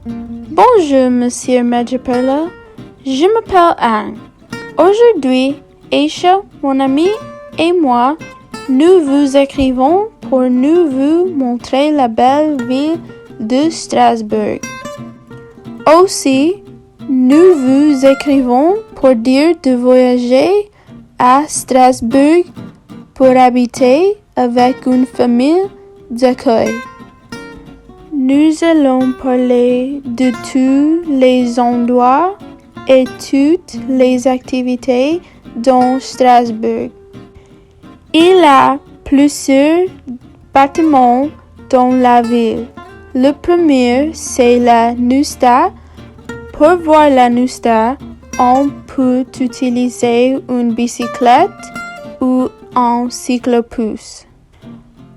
Bonjour, Monsieur Majapella. Je m'appelle Anne. Aujourd'hui, Aisha, mon amie, et moi, nous vous écrivons pour nous vous montrer la belle ville de Strasbourg. Aussi, nous vous écrivons pour dire de voyager à Strasbourg pour habiter avec une famille d'accueil. Nous allons parler de tous les endroits et toutes les activités dans Strasbourg. Il y a plusieurs bâtiments dans la ville. Le premier, c'est la Nousta. Pour voir la Nousta, on peut utiliser une bicyclette ou un cyclopousse.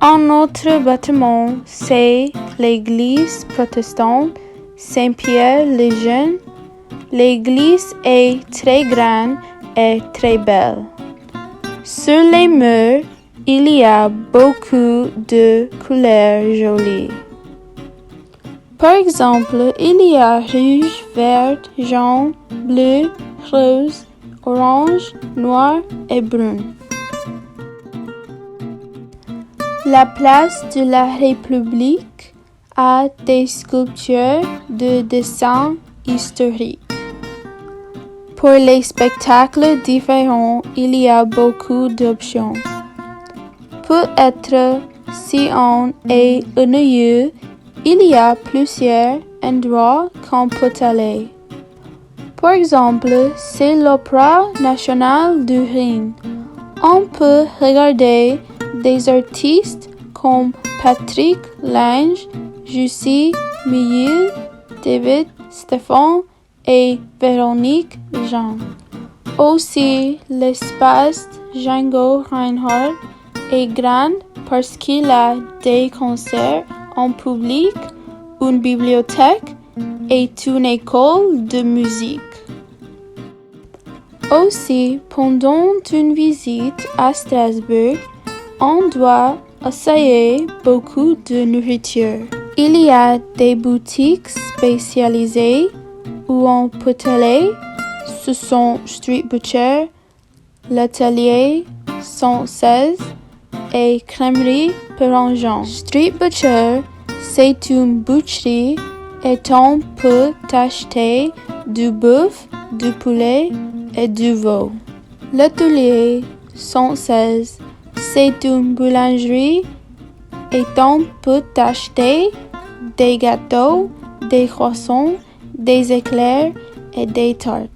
Un autre bâtiment, c'est l'église protestante Saint-Pierre-le-Jeune. L'église est très grande et très belle. Sur les murs, il y a beaucoup de couleurs jolies. Par exemple, il y a rouge, vert, jaune, bleu, rose, orange, noir et brun. La place de la République a des sculptures de dessins historiques. Pour les spectacles différents, il y a beaucoup d'options. Peut-être si on est ennuyeux, il y a plusieurs endroits qu'on peut aller. Par exemple, c'est l'Opéra national du Rhin. On peut regarder des artistes comme Patrick Lange, Jussi Muyl, David Stefan et Véronique Jean. Aussi, l'espace Django Reinhardt est grand parce qu'il a des concerts en public, une bibliothèque et une école de musique. Aussi, pendant une visite à Strasbourg, on doit essayer beaucoup de nourriture. Il y a des boutiques spécialisées où on peut aller. Ce sont Street Butcher, l'Atelier 116 et Crèmerie Perangeon. Street Butcher, c'est une boucherie et on peut acheter du bœuf, du poulet et du veau. L'Atelier 116, c'est une boulangerie et on peut acheter des gâteaux, des croissants, des éclairs et des tartes.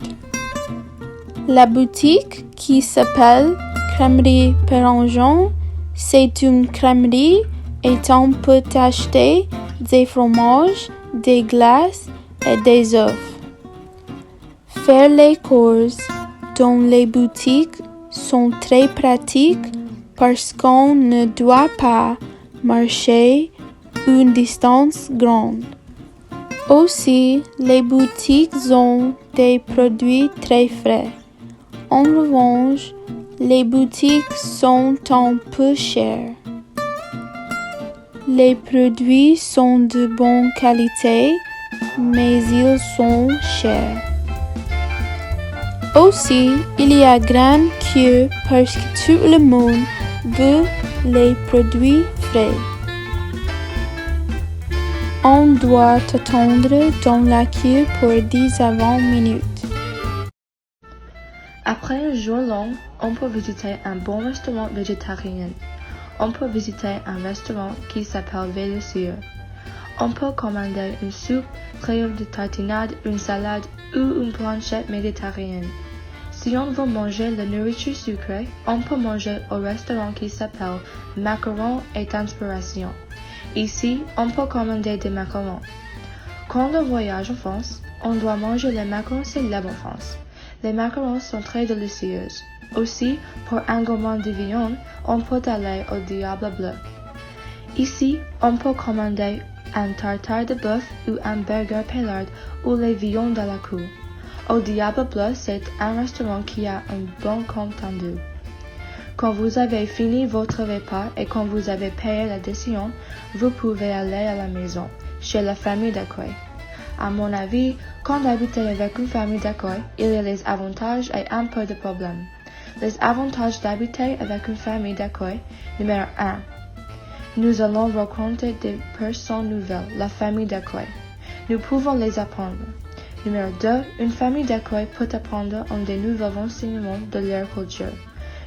La boutique qui s'appelle Crèmerie Perangeon, c'est une crèmerie et on peut acheter des fromages, des glaces et des œufs. Faire les courses dans les boutiques sont très pratiques parce qu'on ne doit pas marcher une distance grande. Aussi, les boutiques ont des produits très frais. En revanche, les boutiques sont un peu chères. Les produits sont de bonne qualité, mais ils sont chers. Aussi, il y a grande queue parce que tout le monde veut les produits frais. On doit attendre dans la queue pour 10 à 20 minutes. Après un jour long, on peut visiter un bon restaurant végétarien. On peut visiter un restaurant qui s'appelle Vélicieux. On peut commander une soupe, rire de tartinade, une salade ou une planchette méditerranéenne. Si on veut manger la nourriture sucrée, on peut manger au restaurant qui s'appelle Macarons et Inspiration. Ici, on peut commander des macarons. Quand on voyage en France, on doit manger les macarons célèbres en France. Les macarons sont très délicieux. Aussi, pour un gourmand de viande, on peut aller au Diable Bleu. Ici, on peut commander un tartare de bœuf ou un burger Pellard ou les viandes à la cour. Au Diable Bleu, c'est un restaurant qui a un bon compte rendu. Quand vous avez fini votre repas et quand vous avez payé l'addition, vous pouvez aller à la maison, chez la famille d'accueil. À mon avis, quand habiter avec une famille d'accueil, il y a les avantages et un peu de problèmes. Les avantages d'habiter avec une famille d'accueil. Numéro 1. Nous allons rencontrer des personnes nouvelles, la famille d'accueil. Nous pouvons les apprendre. Numéro 2. Une famille d'accueil peut apprendre des nouveaux renseignements de leur culture.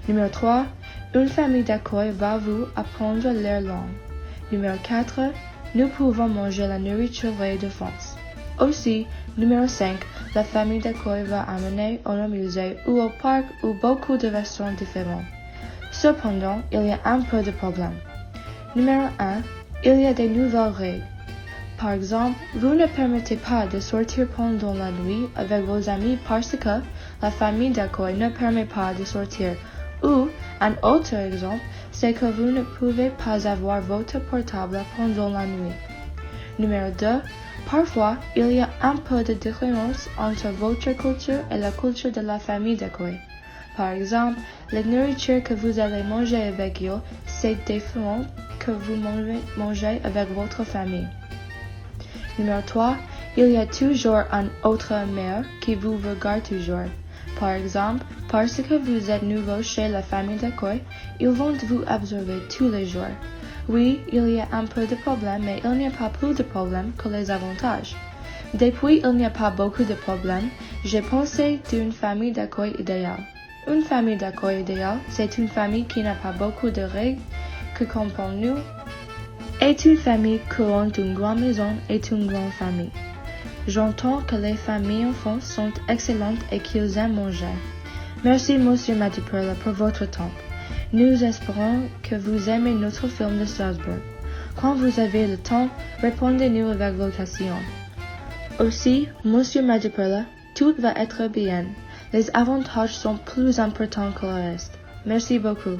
Numéro 3. Une famille d'accueil va vous apprendre leur langue. Numéro 4. Nous pouvons manger la nourriture vraie de France. Aussi, numéro 5. La famille d'accueil va amener au musée ou au parc ou beaucoup de restaurants différents. Cependant, il y a un peu de problème. Numéro 1. Il y a des nouvelles règles. Par exemple, vous ne permettez pas de sortir pendant la nuit avec vos amis parce que la famille d'accueil ne permet pas de sortir. Ou, un autre exemple, c'est que vous ne pouvez pas avoir votre portable pendant la nuit. Numéro 2. Parfois, il y a un peu de différence entre votre culture et la culture de la famille d'accueil. Par exemple, la nourriture que vous allez manger avec eux, c'est différent que vous mangez avec votre famille. Numéro 3. Il y a toujours un autre mère qui vous regarde toujours. Par exemple, parce que vous êtes nouveau chez la famille d'accueil, ils vont vous observer tous les jours. Oui, il y a un peu de problème, mais il n'y a pas plus de problèmes que les avantages. Depuis, il n'y a pas beaucoup de problèmes. J'ai pensé d'une famille d'accueil idéale. Une famille d'accueil idéale, c'est une famille qui n'a pas beaucoup de règles, que comprend nous, est une famille qui a une grande maison et une grande famille. J'entends que les familles enfants sont excellentes et qu'ils aiment manger. Merci, Monsieur Madiperla, pour votre temps. Nous espérons que vous aimez notre film de Strasbourg. Quand vous avez le temps, répondez-nous avec votation. Aussi, Monsieur Madiperla, tout va être bien. Les avantages sont plus importants que le reste. Merci beaucoup.